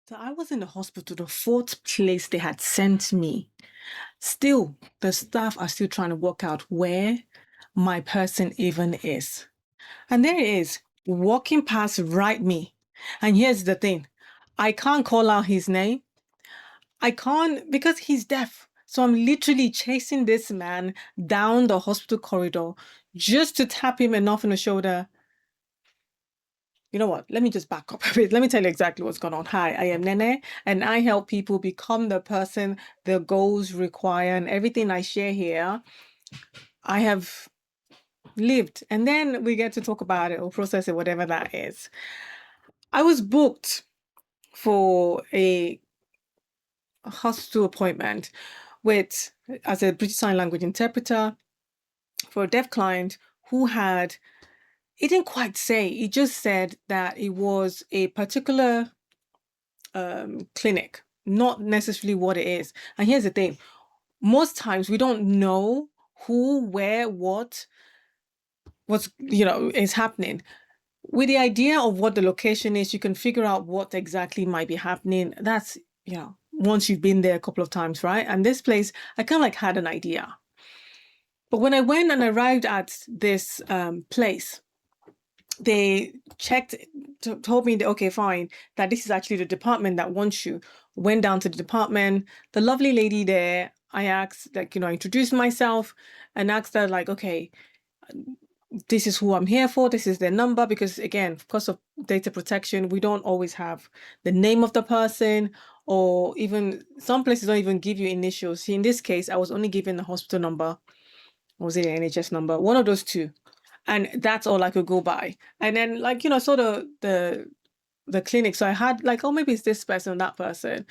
So I was in the hospital, the fourth place they had sent me. Still, the staff are still trying to work out where my person even is. And there it is, walking past right me. And here's the thing, I can't call out his name. I can't because he's deaf. So I'm literally chasing this man down the hospital corridor just to tap him enough on the shoulder. You know what? Let me just back up a bit. Let me tell you exactly what's going on. Hi, I am Nene, and I help people become the person their goals require. And everything I share here, I have lived. And then we get to talk about it or process it, whatever that is. I was booked for a hospital appointment with as a British Sign Language interpreter for a deaf client who had, he didn't quite say, he just said that it was a particular clinic, not necessarily what it is. And here's the thing, most times we don't know who, where, what's is happening. With the idea of what the location is, you can figure out what exactly might be happening. That's, once you've been there a couple of times, right? And this place, I kind of like had an idea. But when I went and arrived at this place, they checked, told me that, okay, fine, that this is actually the department that wants you. Went down to the department. The lovely lady there, I asked, like, introduced myself and asked her, like, okay, this is who I'm here for. This is their number. Because again, because of data protection, we don't always have the name of the person, or even some places don't even give you initials. See, in this case, I was only given the hospital number. Or was it an NHS number? One of those two. And that's all I could go by. And then, like, saw the clinic. So I had like, oh, maybe it's this person or that person.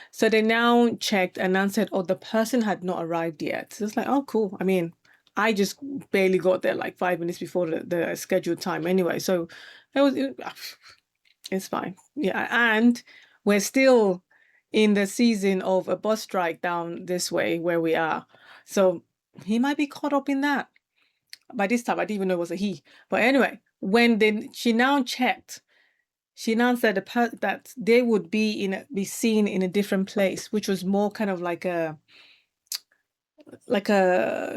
So they now checked and answered, oh, the person had not arrived yet. So it's like, oh, cool. I mean, I just barely got there like 5 minutes before the scheduled time anyway. So it's fine. Yeah. And we're still in the season of a bus strike down this way where we are. So he might be caught up in that. By this time, I didn't even know it was a he. But anyway, when she now checked, she now said that they would be seen in a different place, which was more kind of like a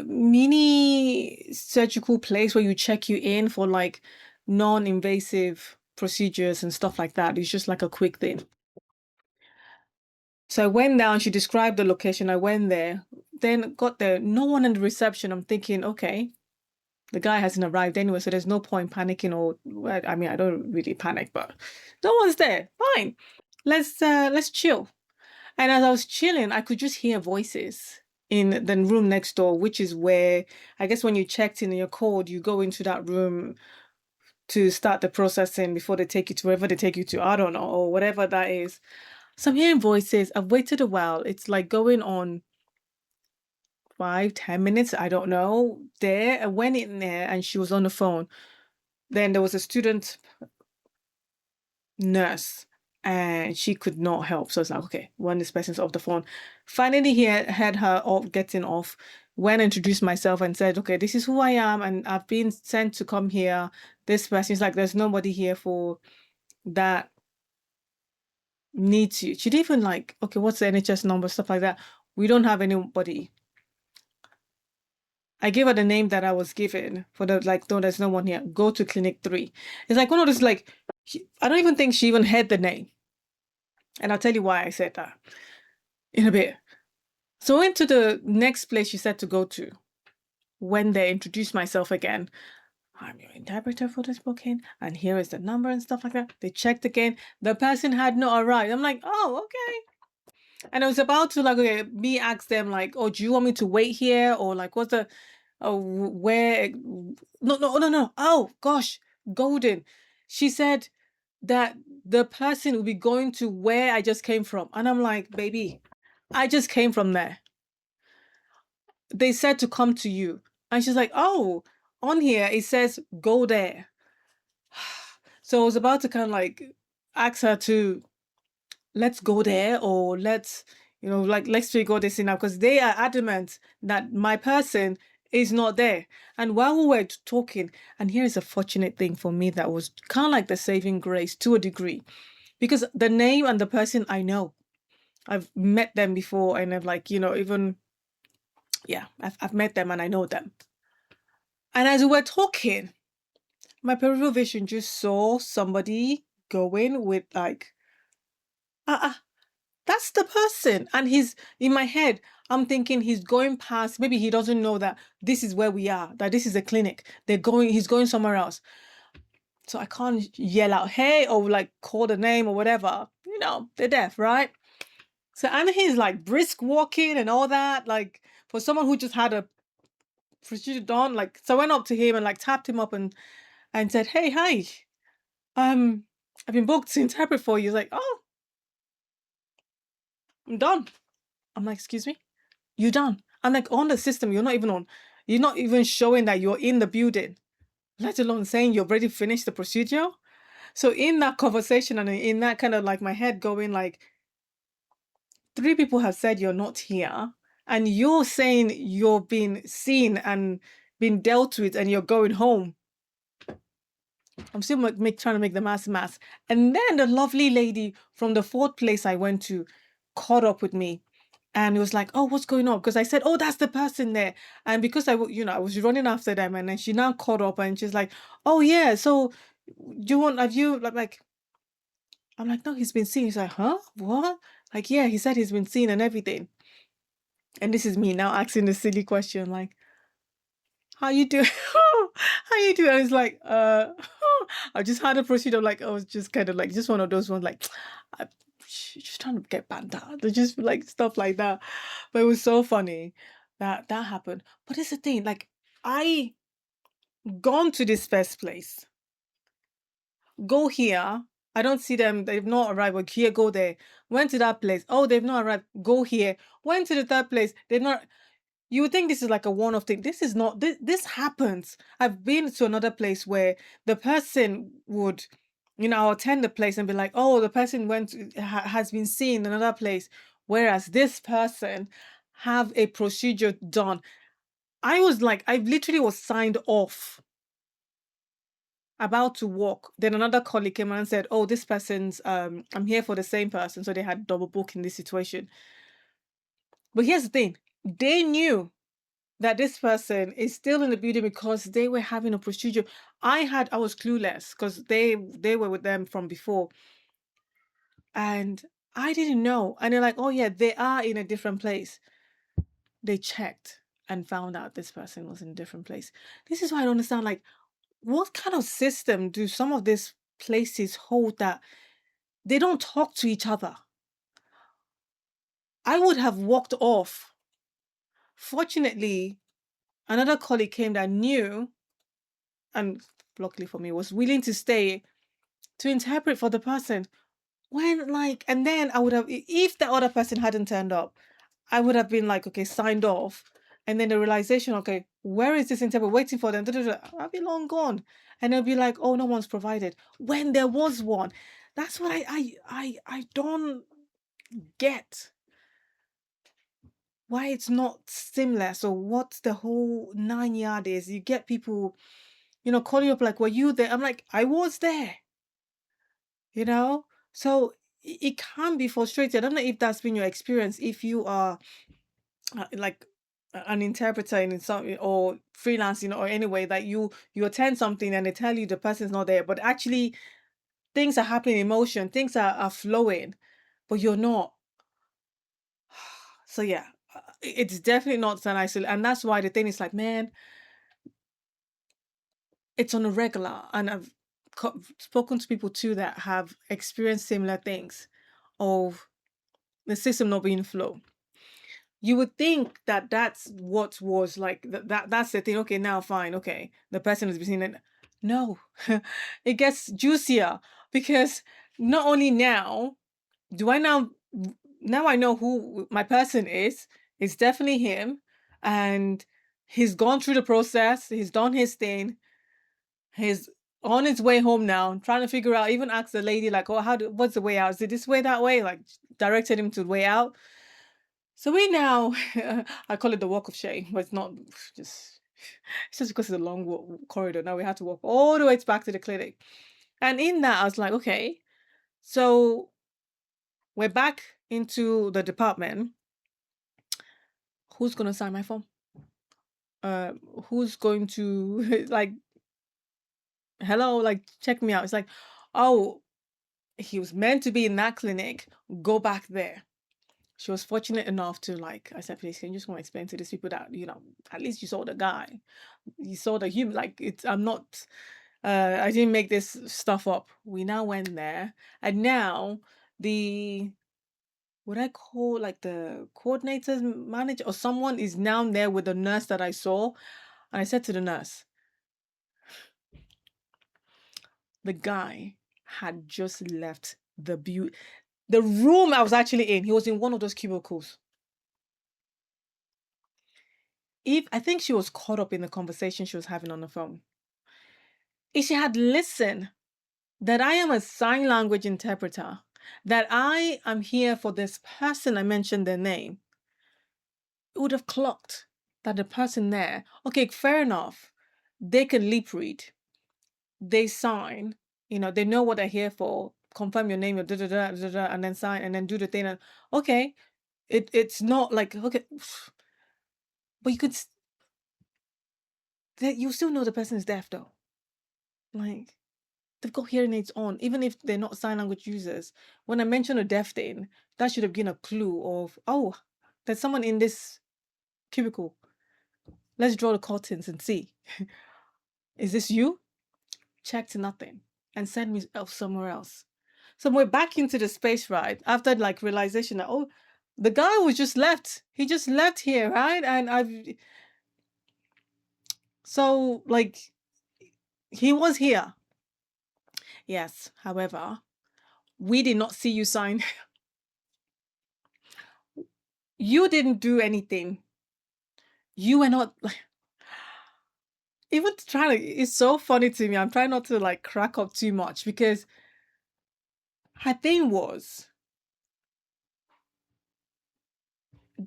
mini surgical place where you check you in for like non-invasive procedures and stuff like that. It's just like a quick thing. So I went down, she described the location. I went there, then got there, no one in the reception. I'm thinking, okay, the guy hasn't arrived anyway, so there's no point panicking. Or I mean, I don't really panic, but no one's there. Fine, let's chill. And as I was chilling, I could just hear voices in the room next door, which is where I guess when you checked in your code, you go into that room to start the processing before they take you to wherever they take you to. I don't know, or whatever that is. So I'm hearing voices. I've waited a while. It's like going on 5, 10 minutes, I don't know. There, I went in there and she was on the phone. Then there was a student nurse and she could not help. So it's like, okay, when this person's off the phone. Finally, he had her off, getting off, went and introduced myself and said, okay, this is who I am and I've been sent to come here. This person's like, there's nobody here for that needs you. She didn't even like, okay, what's the NHS number, stuff like that. We don't have anybody. I gave her the name that I was given for the, like, no, there's no one here. Go to clinic 3. It's like one of those, like, I don't even think she even heard the name. And I'll tell you why I said that in a bit. So I went to the next place she said to go to. When they introduced myself again, I'm your interpreter for this booking, and here is the number and stuff like that. They checked again. The person had not arrived. I'm like, oh, okay. And I was about to, like, okay, me ask them, like, oh, do you want me to wait here? Or like, what's the, oh, where, no. Oh, gosh, Golden. She said that the person will be going to where I just came from. And I'm like, baby, I just came from there. They said to come to you. And she's like, oh, on here, it says go there. So I was about to kind of like ask her to, let's go there, or let's, like, let's figure this thing out, because they are adamant that my person is not there. And while we were talking, and here's a fortunate thing for me that was kind of like the saving grace to a degree. because the name and the person I know. I've met them before, and I've like, even, yeah, I've met them and I know them. And as we were talking, my peripheral vision just saw somebody going with like, ah, that's the person. And he's in my head, I'm thinking he's going past, maybe he doesn't know that this is where we are, that this is a clinic. He's going somewhere else. So I can't yell out, hey, or like call the name or whatever. They're deaf, right? So, and he's like brisk walking and all that, like for someone who just had a procedure done, like, so I went up to him and like tapped him up and said, hey, hi, um, I've been booked to interpret for you. He's like, oh, I'm done. I'm like, excuse me? You're done. I'm like, on the system, you're not even showing that you're in the building, let alone saying you've already finished the procedure. So in that conversation and in that kind of like my head going like, 3 people have said you're not here, and you're saying you're being seen and been dealt with and you're going home. I'm still trying to make the mass. And then the lovely lady from the fourth place I went to caught up with me. And it was like, oh, what's going on? Because I said, oh, that's the person there. And because I was running after them, and then she now caught up and she's like, oh, yeah. So have you, like, I'm like, no, he's been seen. He's like, huh? What? Like, yeah, he said he's been seen and everything. And this is me now asking the silly question, like, how you doing? How you doing? And it's like, I just had a procedure. Like, I was just kind of like, just one of those ones, like, I'm just trying to get banter. They're just like stuff like that. But it was so funny that happened. But it's the thing, like, I gone to this first place, go here. I don't see them. They've not arrived. Like, here, go there. Went to that place. Oh, they've not arrived. Go here. Went to the third place. They've not. You would think this is like a one-off thing. This is not. This happens. I've been to another place where the person would, I'll attend the place and be like, oh, the person has been seen in another place, whereas this person have a procedure done. I was like, I literally was signed off, about to walk. Then another colleague came and said, oh, this person's I'm here for the same person. So they had double book in this situation. But here's the thing, they knew that this person is still in the building because they were having a procedure. I was clueless because they were with them from before. And I didn't know. And they're like, oh yeah, they are in a different place. They checked and found out this person was in a different place. This is why I don't understand, like, what kind of system do some of these places hold that they don't talk to each other? I would have walked off. Fortunately, another colleague came that knew, and luckily for me, was willing to stay to interpret for the person. When, like, and then I would have, if the other person hadn't turned up, I would have been like, okay, signed off. And then the realization, okay, where is this interpret? Waiting for them. I'll be long gone. And they'll be like, oh, no one's provided. When there was one. That's what I don't get. Why it's not seamless, or what's the whole 9 yard is. You get people, calling up like, were you there? I'm like, I was there. So it can be frustrating. I don't know if that's been your experience, if you are like an interpreter in some, or freelance, or anyway, that you attend something and they tell you the person's not there, but actually things are happening in motion, things are flowing, but you're not. So yeah, it's definitely not an isolated, and that's why the thing is like, man, it's on a regular, and I've spoken to people too that have experienced similar things of the system not being flow. You would think that that's what was like, that's the thing. Okay, now fine. Okay, the person has been seen. And no, it gets juicier, because not only now do I now I know who my person is. It's definitely him, and he's gone through the process. He's done his thing. He's on his way home now, trying to figure out. Even asked the lady like, "Oh, what's the way out? Is it this way, that way?" Like, directed him to the way out. So we now, I call it the walk of shame, but it's not just, it's just because it's a long corridor. Now we have to walk all the way back to the clinic. And in that, I was like, okay, So we're back into the department. Who's gonna sign my form? Uh, who's going to like, hello, like check me out? It's like, oh, he was meant to be in that clinic. Go back there. She was fortunate enough to, like, I said, please, can you just want to explain to these people that, at least you saw the guy, you saw the human. Like, it's, I'm not, I didn't make this stuff up. We now went there, and now the, what I call, like, the coordinator's manager or someone is now there with the nurse that I saw. And I said to the nurse, the guy had just left the room I was actually in. He was in one of those cubicles. If I think she was caught up in the conversation she was having on the phone. If she had listened that I am a sign language interpreter, that I am here for this person, I mentioned their name, it would have clocked that the person there, okay, fair enough, they can lip read, they sign, they know what they're here for, confirm your name, your da da da da da, and then sign and then do the thing. And okay, it's not like, okay, but you still know the person is deaf though. Like, they've got hearing aids on, even if they're not sign language users. When I mentioned a deaf thing, that should have been a clue of, oh, there's someone in this cubicle. Let's draw the curtains and see. Is this you? Checked nothing and send me somewhere else. So we're back into the space ride after, like, realization that, oh, the guy was just left. He just left here, right? And so, like, he was here. Yes. However, we did not see you sign. You didn't do anything. You were not, even trying to, it's so funny to me. I'm trying not to, like, crack up too much because her thing was,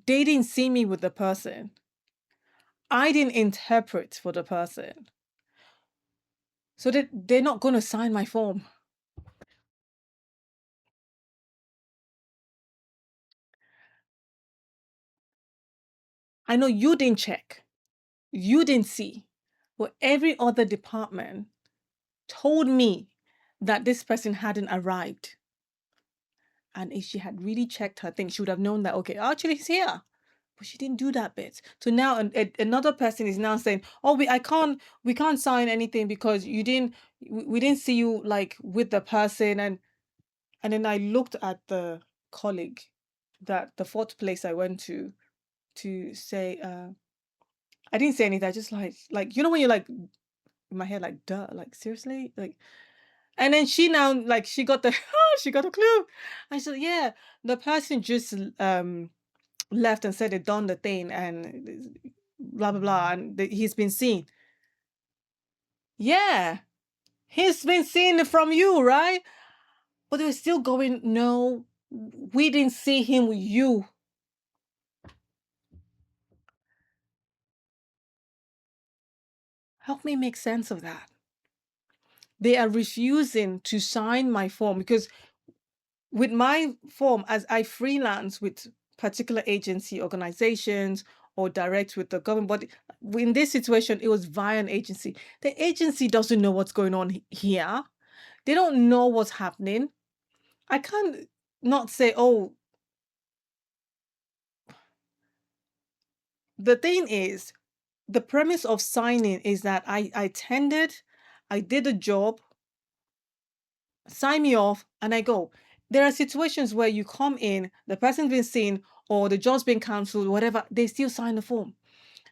they didn't see me with the person. I didn't interpret for the person. So they're not going to sign my form. I know you didn't check. You didn't see. But every other department told me that this person hadn't arrived. And if she had really checked her thing, she would have known that, okay, actually he's here. But she didn't do that bit. So now another person is now saying, oh, we can't sign anything because we didn't see you, like, with the person. And then I looked at the colleague, that the fourth place I went to say, I didn't say anything. I just, like, when you're like, in my head, like, duh, like, seriously? Like, and then she now, like, she got the, she got a clue. I said, yeah, the person just, left and said they'd done the thing and blah, blah, blah. And he's been seen. Yeah, he's been seen from you, right? But they were still going, no, we didn't see him with you. Help me make sense of that. They are refusing to sign my form because with my form, as I freelance with particular agency organizations or direct with the government body, in this situation, it was via an agency. The agency doesn't know what's going on here. They don't know what's happening. I can't not say, oh, the thing is, the premise of signing is that I attended, I did a job, sign me off, and I go. There are situations where you come in, the person's been seen, or the job's been cancelled, whatever, they still sign the form.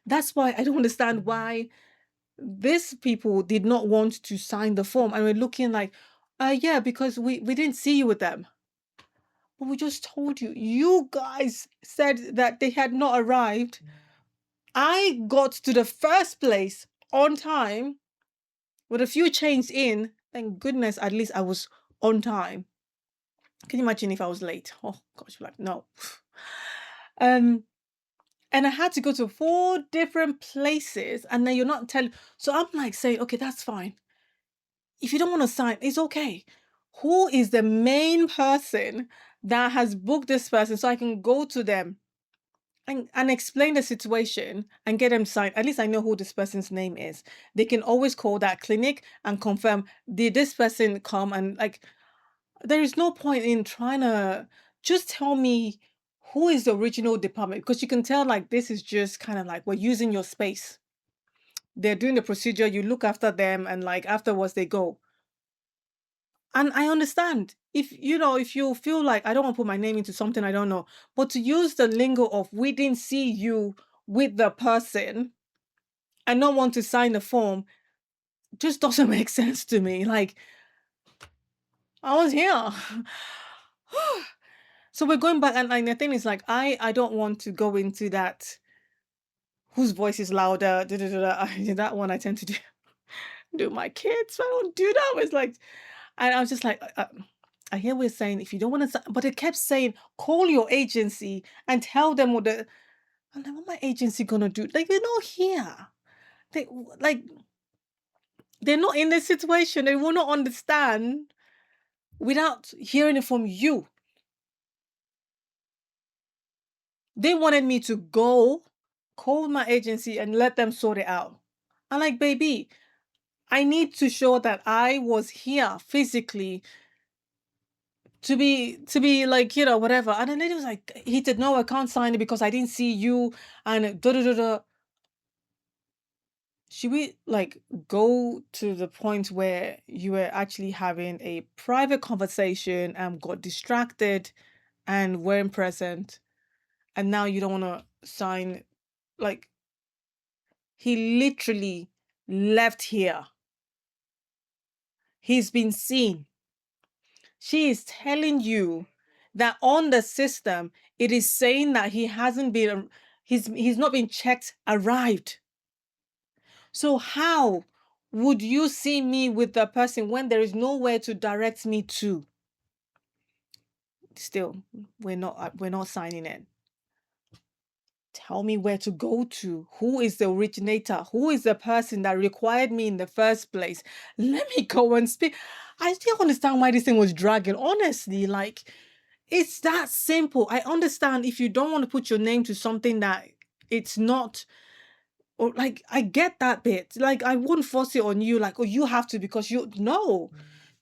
That's why I don't understand why these people did not want to sign the form. And we're looking like, yeah, because we didn't see you with them. But we just told you. You guys said that they had not arrived. I got to the first place on time with a few chains in. Thank goodness, at least I was on time. Can you imagine if I was late? Oh gosh, like, no. And I had to go to 4 different places, and then you're not telling. So I'm like saying, okay, that's fine. If you don't want to sign, it's okay. who is the main person that has booked this person so I can go to them and explain the situation and get them signed. At least I know who this person's name is. They can always call that clinic and confirm, did this person come? And like, there is no point in trying to just tell me who is the original department, because you can tell like this is just kind of like we're using your space. They're doing the procedure, you look after them, and like afterwards they go. And I understand if if you feel like I don't want to put my name into something I don't know, but to use the lingo of we didn't see you with the person and not want to sign the form just doesn't make sense to me. Like, I was here. So we're going back, and the thing is like I don't want to go into that whose voice is louder. Da, da, da, da. That one I tend to do my kids. I don't do that. It's like, and I was just like, I hear we're saying if you don't want to, but it kept saying call your agency and tell them what the. I'm like, what my agency gonna do? Like they're not here. They like they're not in this situation. They will not understand without hearing it from you. They wanted me to go call my agency and let them sort it out. I'm like, baby, I need to show that I was here physically to be like, whatever. And the lady was like, he said, no, I can't sign it because I didn't see you and da da da da. Should we like go to the point where you were actually having a private conversation and got distracted and weren't present, and now you don't want to sign? Like, he literally left here. He's been seen. She is telling you that on the system, it is saying that he hasn't been, he's not been checked, arrived. So how would you see me with the person when there is nowhere to direct me to? Still, we're not signing it. Tell me where to go to. Who is the originator? Who is the person that required me in the first place? Let me go and speak. I still understand why this thing was dragging. Honestly, like, it's that simple. I understand if you don't want to put your name to something that it's not, or like, I get that bit. Like, I wouldn't force it on you, like, oh, you have to because you, no.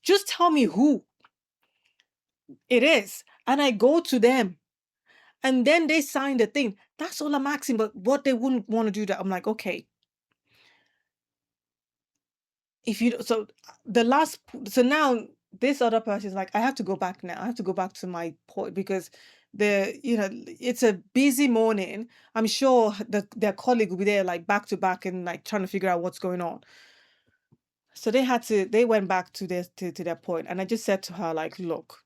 Just tell me who it is. And I go to them. And then they sign the thing. That's all I'm asking. But what they wouldn't want to do that, I'm like, okay, if you so the last so now this other person is like, I have to go back now. I have to go back to my point because it's a busy morning. I'm sure that their colleague will be there like back to back and like trying to figure out what's going on. So they went back to their point. And I just said to her, like, look,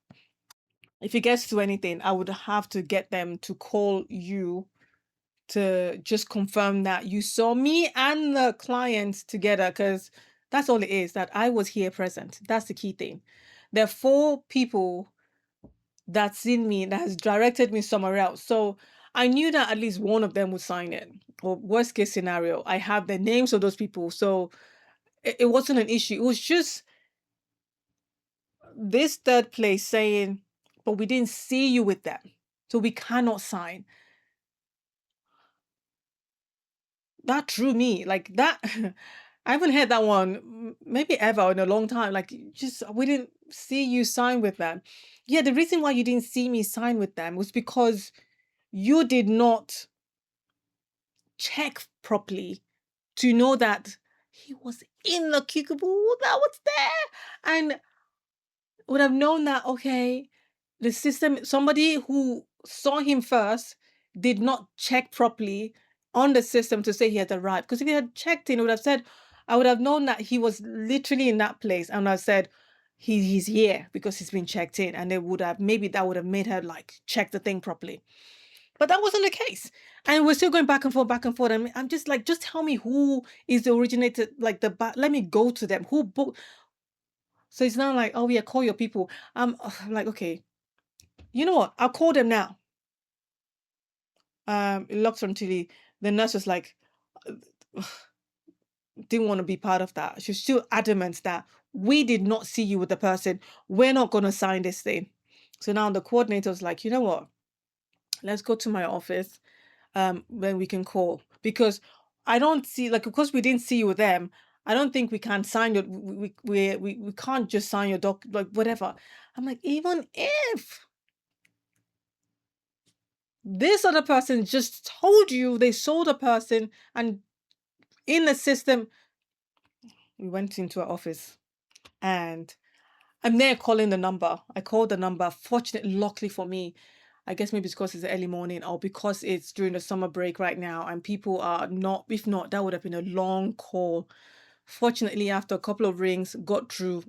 if it gets to anything, I would have to get them to call you to just confirm that you saw me and the client together, because that's all it is, that I was here present. That's the key thing. There are 4 people that's seen me that has directed me somewhere else. So I knew that at least one of them would sign it. Or worst case scenario, I have the names of those people. So it wasn't an issue. It was just this third place saying, but we didn't see you with them. So we cannot sign. That drew me like that. I haven't heard that one maybe ever in a long time. Like, just we didn't see you sign with them. Yeah, the reason why you didn't see me sign with them was because you did not check properly to know that he was in the cubicle that was there, and would have known that, okay, the system, somebody who saw him first did not check properly on the system to say he had arrived. Because if he had checked in, it would have said, I would have known that he was literally in that place. And I said, he's here because he's been checked in. And maybe that would have made her like check the thing properly. But that wasn't the case. And we're still going back and forth, back and forth. And I'm just like, just tell me who is the originator, like let me go to them. Who booked? So it's not like, oh yeah, call your people. I'm like, okay, you know what? I'll call them now. It locked on TV. The nurse was like, didn't want to be part of that. She's still adamant that We did not see you with the person. We're not going to sign this thing. So now the coordinator's like, you know what? Let's go to my office. Then we can call because I don't see, like, of course we didn't see you with them. I don't think we can sign your, we can't just sign your doc, like whatever. I'm like, even if this other person just told you they sold a person and in the system, we went into our office and I'm there calling the number. I called the number. Fortunately, luckily for me, I guess maybe it's because it's early morning or because it's during the summer break right now and people are not, if not, that would have been a long call. Fortunately, after a couple of rings, got through,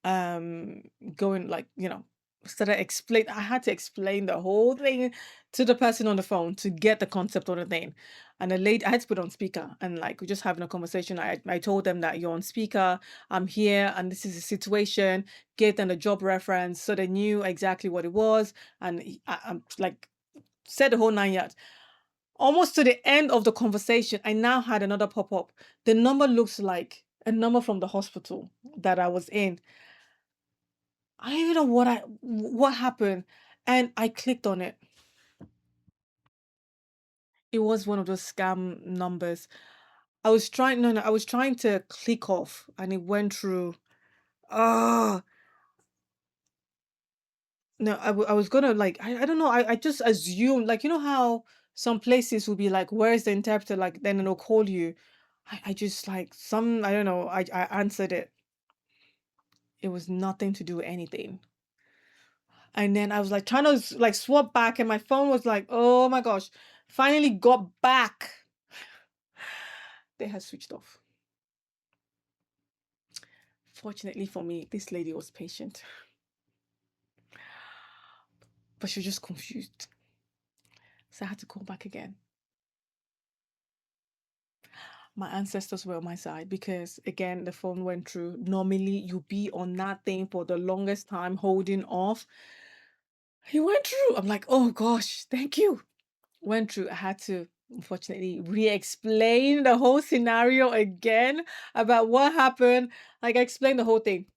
um, going like, started explain. I had to explain the whole thing to the person on the phone to get the concept of the thing. And the lady, I had to put on speaker and like we're just having a conversation. I told them that you're on speaker, I'm here, and this is the situation. Gave them the job reference so they knew exactly what it was. And I'm like said the whole 9 yards. Almost to the end of the conversation, I now had another pop up. The number looks like a number from the hospital that I was in. I don't even know what happened, and I clicked on it. It was one of those scam numbers. I was trying no, no, I was trying to click off and it went through. Ah, no, I was gonna like I don't know. I just assumed like how some places will be like, where's the interpreter? Like then it'll call you. I just like some I don't know. I answered it. It was nothing to do with anything. And then I was like trying to like swap back, and my phone was like, oh my gosh, finally got back. They had switched off. Fortunately for me, this lady was patient, but she was just confused. So I had to call back again. My ancestors were on my side because, again, the phone went through. Normally, you be on that thing for the longest time, holding off. He went through. I'm like, oh gosh, thank you. Went through. I had to, unfortunately, re explain the whole scenario again about what happened. Like, I explained the whole thing.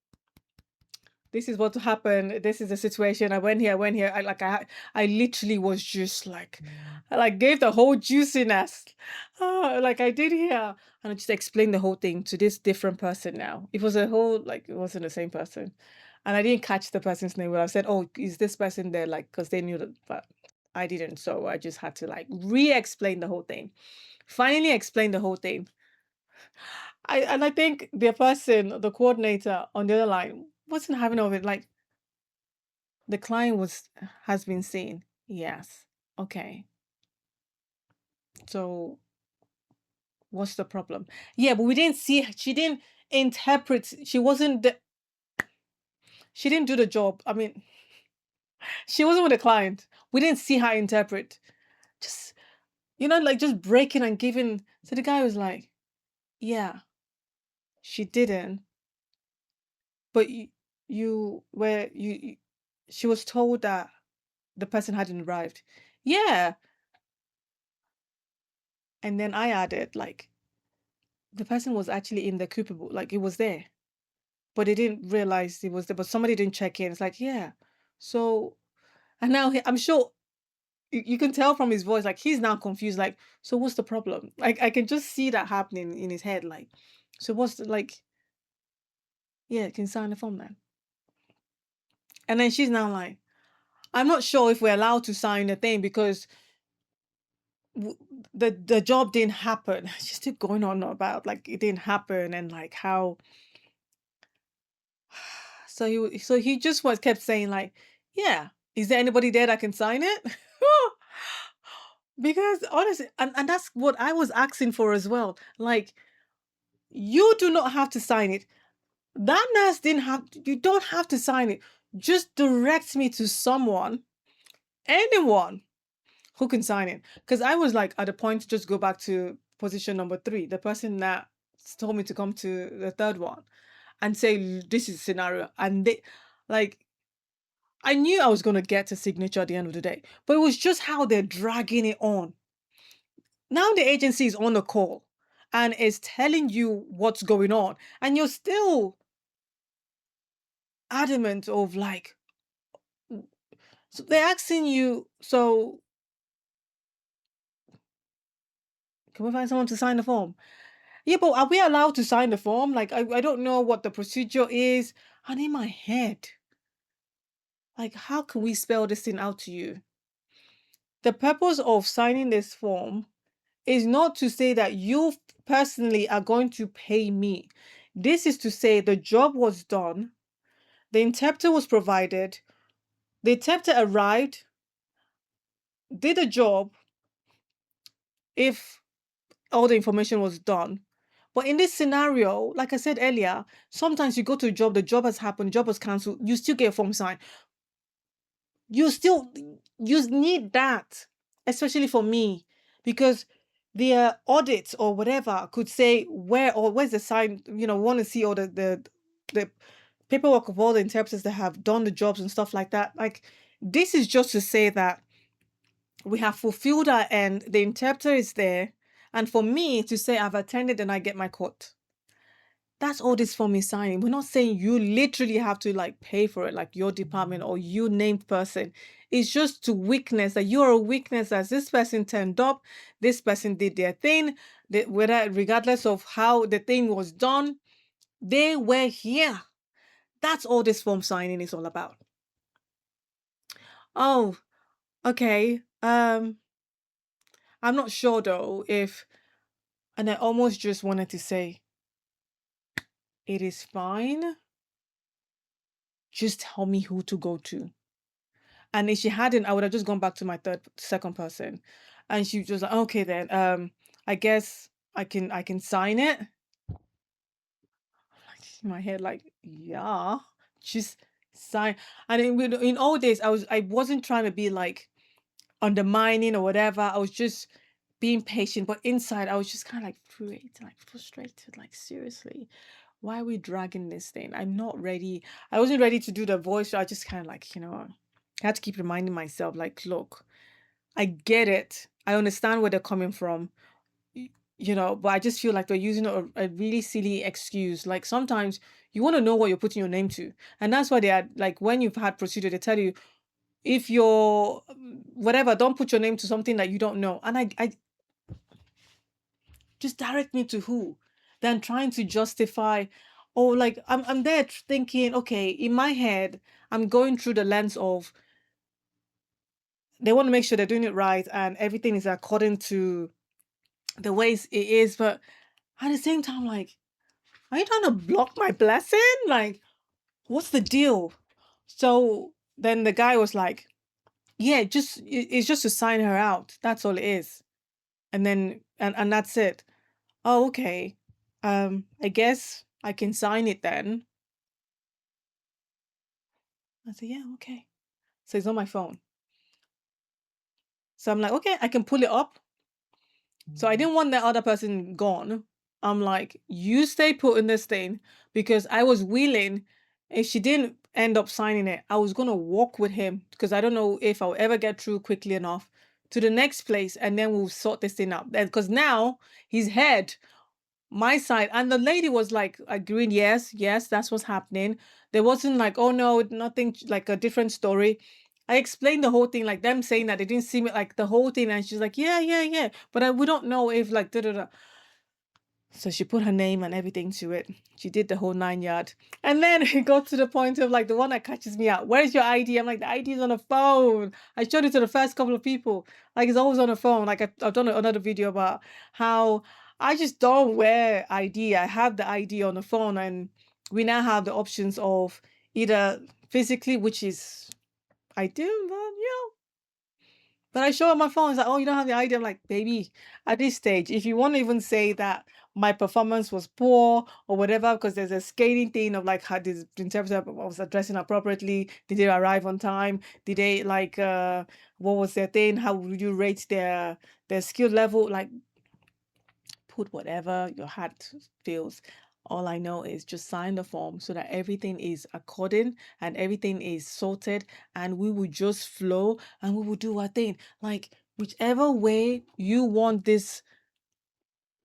This is what happened. This is the situation. I went here. I went here. I literally was just like, I like gave the whole juiciness, like I did here, and I just explained the whole thing to this different person. Now it was a whole like it wasn't the same person, and I didn't catch the person's name. Well, I said, "Oh, is this person there?" Like, because they knew that, but I didn't. So I just had to like re-explain the whole thing. Finally, explain the whole thing. I think the person, the coordinator on the other line, wasn't having of it. Like the client has been seen. Yes. Okay. So what's the problem? Yeah, but we didn't see she didn't interpret. She didn't do the job. I mean, she wasn't with the client. We didn't see her interpret. Just like just breaking and giving. So the guy was like, "Yeah, she didn't, but you were you she was told that the person hadn't arrived." Yeah. And then I added like the person was actually in the cubicle, like it was there, but they didn't realize it was there. But somebody didn't check in. It's like, yeah. So, and now I'm sure you can tell from his voice, like he's now confused. Like, so what's the problem? Like, I can just see that happening in his head. Like, so what's like, yeah, can sign the form then. And then she's now like, I'm not sure if we're allowed to sign the thing because w- the job didn't happen. She's still going on about like it didn't happen and like how. So he just was kept saying like, yeah, is there anybody there that can sign it? Because honestly, and that's what I was asking for as well. Like, you do not have to sign it. That nurse didn't have, you don't have to sign it. Just direct me to someone, anyone who can sign it. Because I was like at a point to just go back to position number 3, the person that told me to come to the third one and say, this is scenario. And they, like, I knew I was going to get a signature at the end of the day, but it was just how they're dragging it on. Now the agency is on the call and is telling you what's going on, and you're still adamant of like, so they're asking you, so can we find someone to sign the form? Yeah, but are we allowed to sign the form? Like, I don't know what the procedure is. And in my head, like, how can we spell this thing out to you? The purpose of signing this form is not to say that you personally are going to pay me. This is to say the job was done, the interpreter was provided, the interpreter arrived, did a job if all the information was done. But in this scenario, like I said earlier, sometimes you go to a job, the job has happened, job was cancelled, you still get a form signed. You still you need that, especially for me, because the audit or whatever could say where's the sign, want to see all the paperwork of all the interpreters that have done the jobs and stuff like that. Like, this is just to say that we have fulfilled our end, the interpreter is there, and for me to say I've attended and I get my cut. That's all this form is signing. We're not saying you literally have to like pay for it, like your department or you named person. It's just to witness that you're a witness as this person turned up, this person did their thing, whether regardless of how the thing was done, they were here. That's all this form signing is all about. Oh, okay. I'm not sure though if, and I almost just wanted to say, it is fine. Just tell me who to go to. And if she hadn't, I would have just gone back to my second person. And she was just like, okay then, I guess I can sign it. In my head, like, yeah, just sign. And in all days, I wasn't trying to be like undermining or whatever. I was just being patient, but inside I was just kind of like frustrated, like, seriously, why are we dragging this thing? I'm not ready. I wasn't ready to do the voice, so I just kind of like, I had to keep reminding myself, like, look, I get it, I understand where they're coming from, but I just feel like they're using a really silly excuse. Like, sometimes you want to know what you're putting your name to, and that's why they are like, when you've had procedure, they tell you, if you're whatever, don't put your name to something that you don't know. And I just direct me to who, then trying to justify. Oh, like, I'm there thinking, okay, in my head, I'm going through the lens of they want to make sure they're doing it right and everything is according to the ways it is. But at the same time, like, are you trying to block my blessing? Like, what's the deal? So then the guy was like, yeah, it's just to sign her out. That's all it is. And then and that's it. Oh, okay. I guess I can sign it then. I said, yeah, okay. So it's on my phone. So I'm like, okay, I can pull it up. So I didn't want that other person gone. I'm like, you stay put in this thing, because I was willing, if she didn't end up signing it, I was gonna walk with him, because I don't know if I'll ever get through quickly enough to the next place, and then we'll sort this thing out. Because now he's head my side, and the lady was like agreeing, yes, that's what's happening. There wasn't like, oh no, nothing, like a different story. I explained the whole thing, like them saying that they didn't see me, like the whole thing, and she's like, yeah, but we don't know if like da da da. So she put her name and everything to it. She did the whole 9 yard. And then it got to the point of like the one that catches me out. Where's your ID? I'm like, the ID is on the phone. I showed it to the first couple of people. Like, it's always on the phone. Like, I've done another video about how I just don't wear ID. I have the ID on the phone, and we now have the options of either physically, which is ideal, but but I show her my phone. It's like, oh, you don't have the ID. I'm like, baby, at this stage, if you want to even say that my performance was poor or whatever, because there's a scaling thing of like, how did the interpreter was addressing appropriately? Did they arrive on time? Did they like what was their thing? How would you rate their skill level? Like, put whatever your heart feels. All I know is just sign the form so that everything is according and everything is sorted, and we will just flow and we will do our thing. Like, whichever way you want this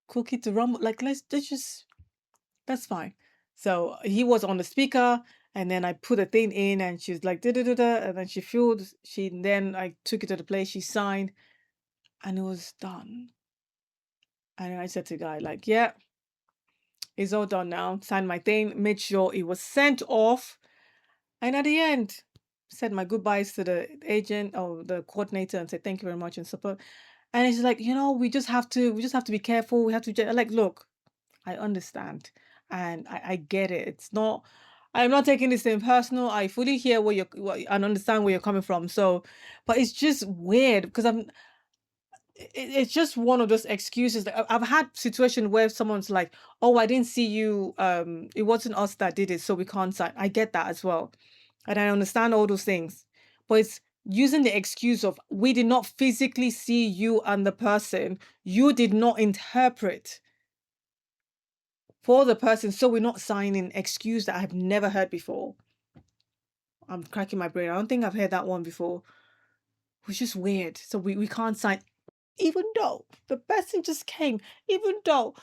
cookie to rumble. Like, let's just, that's fine. So he was on the speaker, and then I put a thing in, and she's like, da da da da, and then she filled. Then I took it to the place. She signed, and it was done. And I said to the guy, like, yeah, it's all done now. Signed my thing, made sure it was sent off, and at the end, said my goodbyes to the agent or the coordinator and said thank you very much and support. And it's like, we just have to be careful. We have to like, look, I understand and I get it. It's not, I'm not taking this thing personal. I fully hear and understand where you're coming from. So, but it's just weird because it's just one of those excuses that I've had situation where someone's like, oh, I didn't see you. It wasn't us that did it, so we can't sign. I get that as well. And I understand all those things. But it's using the excuse of we did not physically see you and the person. You did not interpret for the person, so we're not signing. Excuse that I've never heard before. I'm cracking my brain. I don't think I've heard that one before. It's just weird. So we can't sign, even though the person just came, even though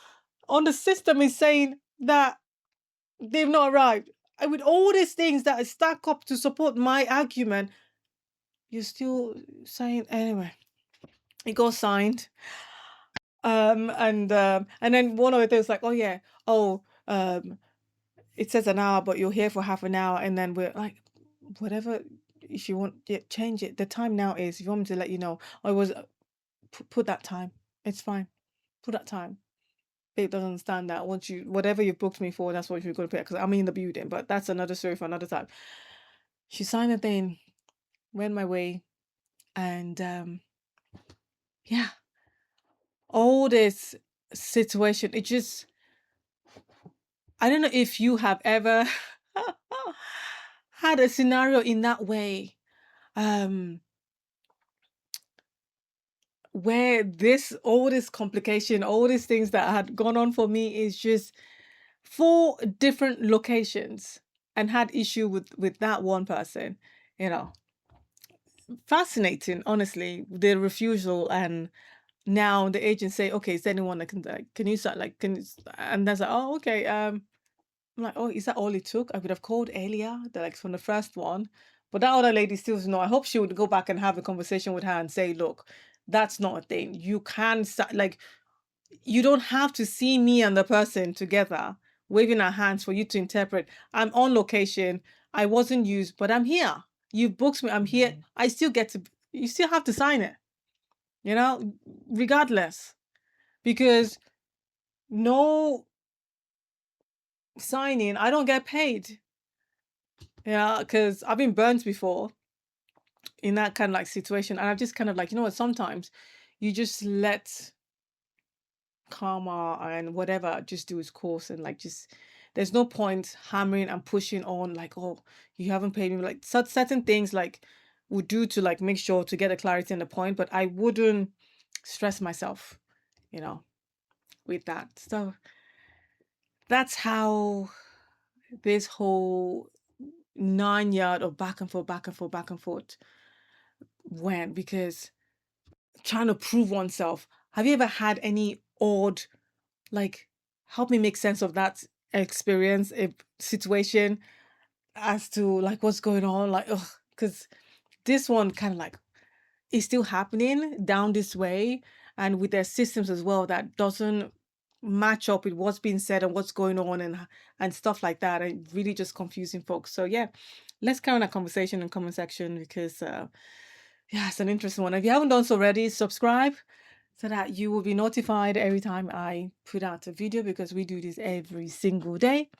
on the system is saying that they've not arrived. And with all these things that stack up to support my argument, you're still saying anyway. It got signed. And then one of the things like, oh yeah, oh it says an hour, but you're here for half an hour, and then we're like, whatever. If you want, yeah, change it. The time now is. If you want me to let you know, I was put that time. It's fine. Put that time. It doesn't understand that once whatever you booked me for, that's what you're going to pay. Because I'm in the building, but that's another story for another time. She signed the thing, went my way, and yeah, all this situation. It just, I don't know if you have ever had a scenario in that way, where all this complication, all these things that had gone on for me is just 4 different locations and had issue with that one person, you know. Fascinating, honestly, the refusal. And now the agent say, okay, is there anyone that can you start, like, and that's like, oh, okay. I'm like, oh, is that all it took? I would have called earlier, like from the first one. But that other lady still doesn't know. I hope she would go back and have a conversation with her and say, look, that's not a thing. You can start, like, you don't have to see me and the person together waving our hands for you to interpret. I'm on location. I wasn't used, but I'm here. You booked me. I'm here. I still get to, you still have to sign it, regardless. Because no signing, I don't get paid. Yeah, because I've been burnt before in that kind of like situation. And I've just kind of like, you know what, sometimes you just let karma and whatever just do its course, and like, just there's no point hammering and pushing on like, oh, you haven't paid me, like such certain things like would do to like make sure to get a clarity on the point, but I wouldn't stress myself, you know, with that. So that's how this whole 9 yard of back and forth, back and forth, back and forth went, because trying to prove oneself. Have you ever had any odd, like, help me make sense of that experience, a situation, as to like what's going on, like, ugh, because this one kind of like is still happening down this way, and with their systems as well that doesn't match up with what's being said and what's going on, and stuff like that, and really just confusing folks. So yeah, let's carry on a conversation in comment section, because yeah, it's an interesting one. If you haven't done so already, subscribe so that you will be notified every time I put out a video, because we do this every single day.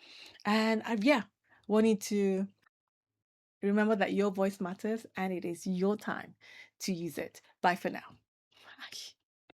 And yeah, wanting to remember that your voice matters and it is your time to use it. Bye for now. Bye.